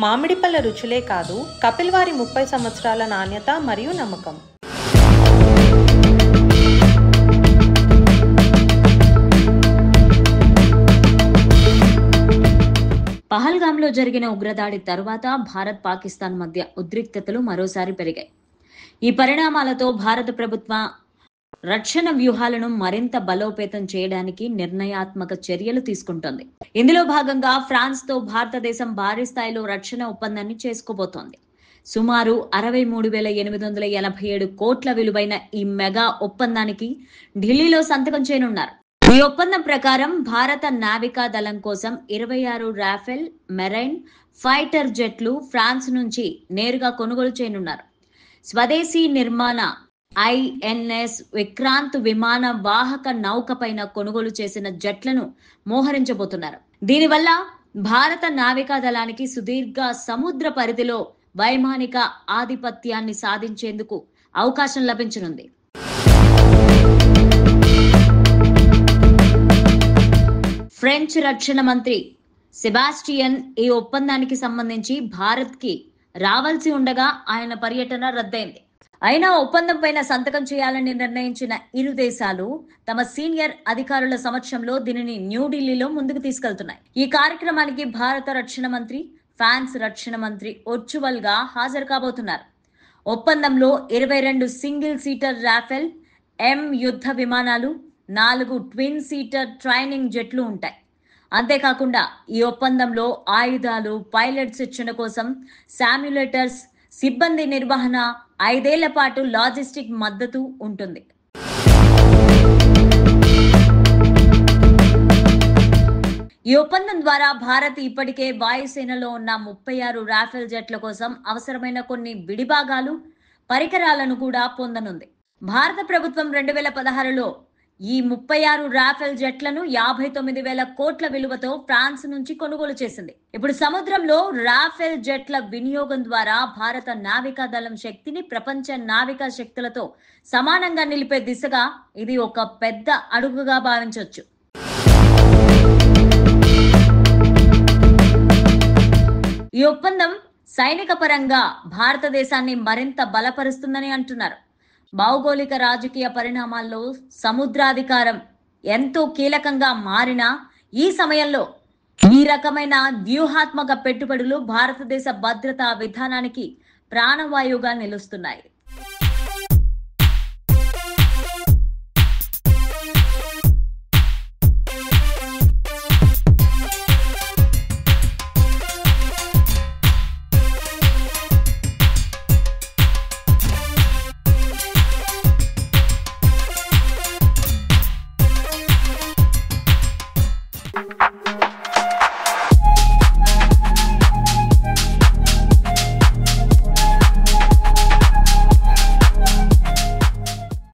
మామిడి పళ్ళ రుచులే కాదు, కపిల్ వారి 30 సంవత్సరాల నాణ్యత మరియు నమ్మకం. పహల్గామ్లో జరిగిన ఉగ్రదాడి తరువాత భారత్ పాకిస్తాన్ మధ్య ఉద్రిక్తతలు మరోసారి పెరిగాయి. ఈ పరిణామాలతో భారత ప్రభుత్వ రక్షణ వ్యూహాలను మరింత బలోపేతం చేయడానికి నిర్ణయాత్మక చర్యలు తీసుకుంటోంది. ఇందులో భాగంగా ఫ్రాన్స్ తో భారతదేశం భారీ స్థాయిలో రక్షణ ఒప్పందాన్ని చేసుకోబోతోంది. సుమారు 63,887 కోట్ల విలువైన ఈ మెగా ఒప్పందానికి ఢిల్లీలో సంతకం చేయనున్నారు. ఈ ఒప్పందం ప్రకారం భారత నావికా దళం కోసం 26 రాఫెల్ మెరైన్ ఫైటర్ జెట్లు ఫ్రాన్స్ నుంచి నేరుగా కొనుగోలు చేయనున్నారు. స్వదేశీ నిర్మాణ ఐఎన్ఎస్ విక్రాంత్ విమాన వాహక నౌక పైన కొనుగోలు చేసిన జెట్లను మోహరించబోతున్నారు. దీనివల్ల భారత నావికా దళానికి సుదీర్ఘ సముద్ర పరిధిలో వైమానిక ఆధిపత్యాన్ని సాధించేందుకు అవకాశం లభించనుంది. ఫ్రెంచ్ రక్షణ మంత్రి సెబాస్టియన్ ఈ ఒప్పందానికి సంబంధించి భారత్ కి రావాల్సి ఉండగా ఆయన పర్యటన రద్దయింది. అయినా ఒప్పందం పైన సంతకం చేయాలని నిర్ణయించిన ఇరు దేశాలు తమ సీనియర్ అధికారుల సమక్షంలో దీనిని న్యూఢిల్లీలో ముందుకు తీసుకెళ్తున్నాయి. ఈ కార్యక్రమానికి భారత రక్షణ మంత్రి, ఫ్రాన్స్ రక్షణ మంత్రి వర్చువల్ గా హాజరు కాబోతున్నారు. ఒప్పందంలో 22 సింగిల్ సీటర్ రాఫెల్ ఎం యుద్ధ విమానాలు, 4 ట్విన్ సీటర్ ట్రైనింగ్ జెట్లు ఉంటాయి. అంతేకాకుండా ఈ ఒప్పందంలో ఆయుధాలు, పైలట్ శిక్షణ కోసం శామ్యులేటర్స్, సిబ్బంది నిర్వహణ, 5 ఏళ్ల పాటు లాజిస్టిక్ మద్దతు ఉంటుంది. ఈ ఒప్పందం ద్వారా భారత్ ఇప్పటికే వాయుసేనలో ఉన్న 36 రాఫెల్ జెట్ల కోసం అవసరమైన కొన్ని విడిభాగాలు, పరికరాలను కూడా పొందనుంది. భారత ప్రభుత్వం 2016లో ఈ 36 రాఫెల్ జెట్లను 59,000 కోట్ల విలువతో ఫ్రాన్స్ నుంచి కొనుగోలు చేసింది. ఇప్పుడు సముద్రంలో రాఫెల్ జెట్ల వినియోగం ద్వారా భారత నావికా దళం శక్తిని ప్రపంచ నావికా శక్తులతో సమానంగా నిలిపే దిశగా ఇది ఒక పెద్ద అడుగుగా భావించవచ్చు. ఈ ఒప్పందం సైనిక పరంగా భారతదేశాన్ని మరింత బలపరుస్తుందని అంటున్నారు. భౌగోళిక రాజకీయ పరిణామాల్లో సముద్రాధికారం ఎంతో కీలకంగా మారినా ఈ సమయంలో ఈ రకమైన వ్యూహాత్మక పెట్టుబడులు భారతదేశ భద్రతా విధానానికి ప్రాణవాయువుగా నిలుస్తున్నాయి.